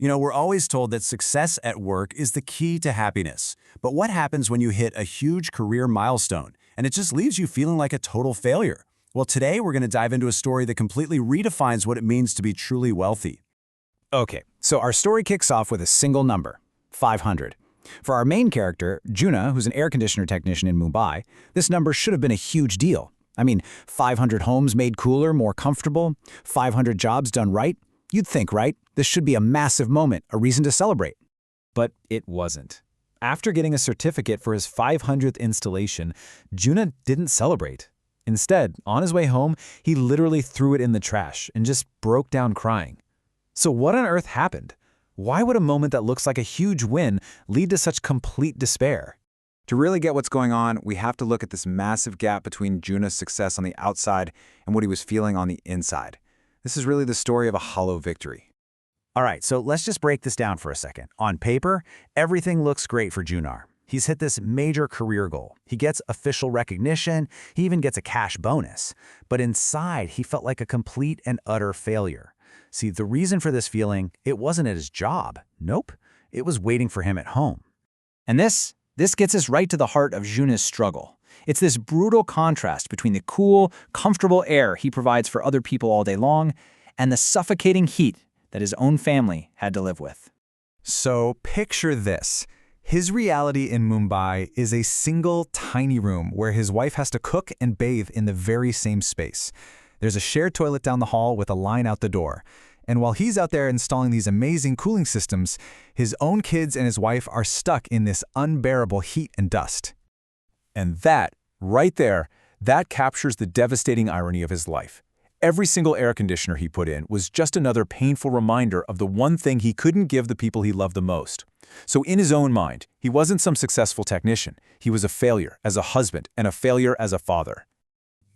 We're always told that success at work is the key to happiness. But what happens when you hit a huge career milestone and it just leaves you feeling like a total failure? Well, today we're going to dive into a story that completely redefines what it means to be truly wealthy. Okay, so our story kicks off with a single number, 500. For our main character, Juna, who's an air conditioner technician in Mumbai, this number should have been a huge deal. I mean, 500 homes made cooler, more comfortable, 500 jobs done right. You'd think, right? This should be a massive moment, a reason to celebrate. But it wasn't. After getting a certificate for his 500th installation, Juna didn't celebrate. Instead, on his way home, he literally threw it in the trash and just broke down crying. So what on earth happened? Why would a moment that looks like a huge win lead to such complete despair? To really get what's going on, we have to look at this massive gap between Juna's success on the outside and what he was feeling on the inside. This is really the story of a hollow victory. All right, so let's just break this down for a second. On paper, everything looks great for Junar. He's hit this major career goal. He gets official recognition. He even gets a cash bonus. But inside, he felt like a complete and utter failure. See, the reason for this feeling, it wasn't at his job. Nope. It was waiting for him at home. And this gets us right to the heart of Juna's struggle. It's this brutal contrast between the cool, comfortable air he provides for other people all day long and the suffocating heat that his own family had to live with. So picture this. His reality in Mumbai is a single tiny room where his wife has to cook and bathe in the very same space. There's a shared toilet down the hall with a line out the door. And while he's out there installing these amazing cooling systems, his own kids and his wife are stuck in this unbearable heat and dust. And that, right there, that captures the devastating irony of his life. Every single air conditioner he put in was just another painful reminder of the one thing he couldn't give the people he loved the most. So in his own mind, he wasn't some successful technician. He was a failure as a husband and a failure as a father.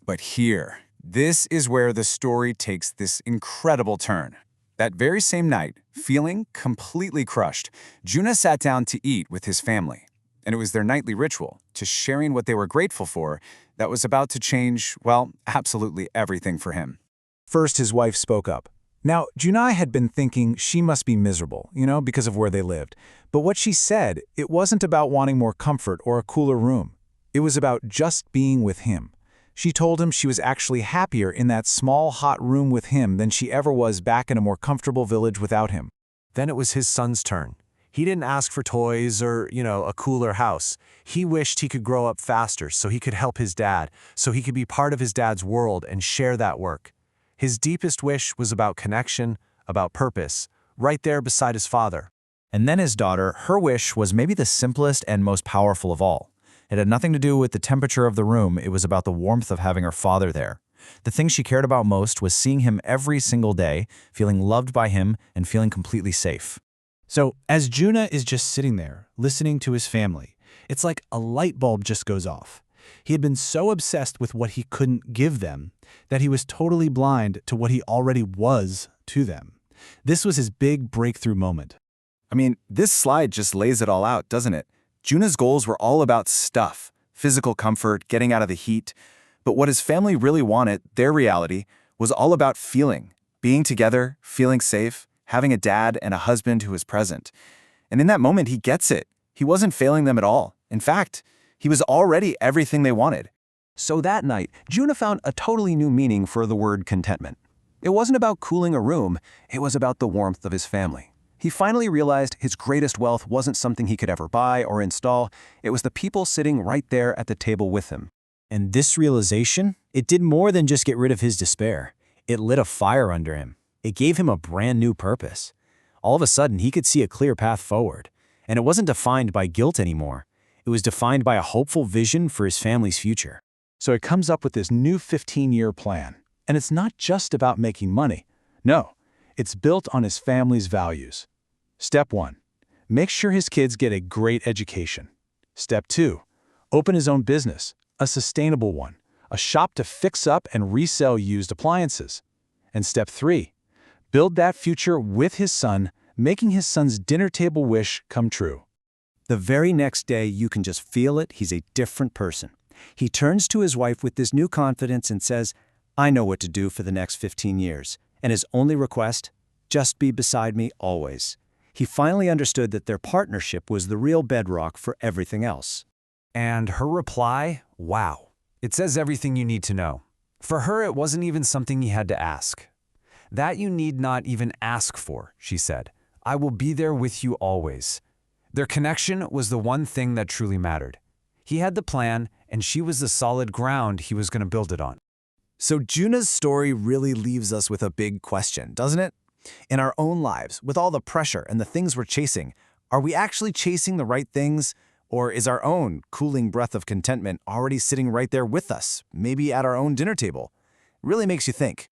But here, this is where the story takes this incredible turn. That very same night, feeling completely crushed, Juna sat down to eat with his family. And it was their nightly ritual, to sharing what they were grateful for, that was about to change, well, absolutely everything for him. First, his wife spoke up. Now, Junai had been thinking she must be miserable, because of where they lived. But what she said, it wasn't about wanting more comfort or a cooler room. It was about just being with him. She told him she was actually happier in that small, hot room with him than she ever was back in a more comfortable village without him. Then it was his son's turn. He didn't ask for toys or, a cooler house. He wished he could grow up faster so he could help his dad, so he could be part of his dad's world and share that work. His deepest wish was about connection, about purpose, right there beside his father. And then his daughter, her wish was maybe the simplest and most powerful of all. It had nothing to do with the temperature of the room, it was about the warmth of having her father there. The thing she cared about most was seeing him every single day, feeling loved by him, and feeling completely safe. So, as Juna is just sitting there, listening to his family, it's like a light bulb just goes off. He had been so obsessed with what he couldn't give them that he was totally blind to what he already was to them. This was his big breakthrough moment. I mean, this slide just lays it all out, doesn't it? Juna's goals were all about stuff, physical comfort, getting out of the heat. But what his family really wanted, their reality, was all about feeling, being together, feeling safe, having a dad and a husband who was present. And in that moment, he gets it. He wasn't failing them at all. In fact, he was already everything they wanted. So that night, Juna found a totally new meaning for the word contentment. It wasn't about cooling a room, it was about the warmth of his family. He finally realized his greatest wealth wasn't something he could ever buy or install, it was the people sitting right there at the table with him. And this realization, it did more than just get rid of his despair. It lit a fire under him. It gave him a brand new purpose. All of a sudden, he could see a clear path forward. And it wasn't defined by guilt anymore. It was defined by a hopeful vision for his family's future. So he comes up with this new 15-year plan. And it's not just about making money. No, it's built on his family's values. Step 1, make sure his kids get a great education. Step 2, open his own business, a sustainable one, a shop to fix up and resell used appliances. And step 3, build that future with his son, making his son's dinner table wish come true. The very next day, you can just feel it, he's a different person. He turns to his wife with this new confidence and says, "I know what to do for the next 15 years." And his only request, just be beside me always. He finally understood that their partnership was the real bedrock for everything else. And her reply, wow. It says everything you need to know. For her, it wasn't even something he had to ask. That you need not even ask for, she said. I will be there with you always. Their connection was the one thing that truly mattered. He had the plan, and she was the solid ground he was going to build it on. So Juna's story really leaves us with a big question, doesn't it? In our own lives, with all the pressure and the things we're chasing, are we actually chasing the right things? Or is our own cooling breath of contentment already sitting right there with us, maybe at our own dinner table? It really makes you think.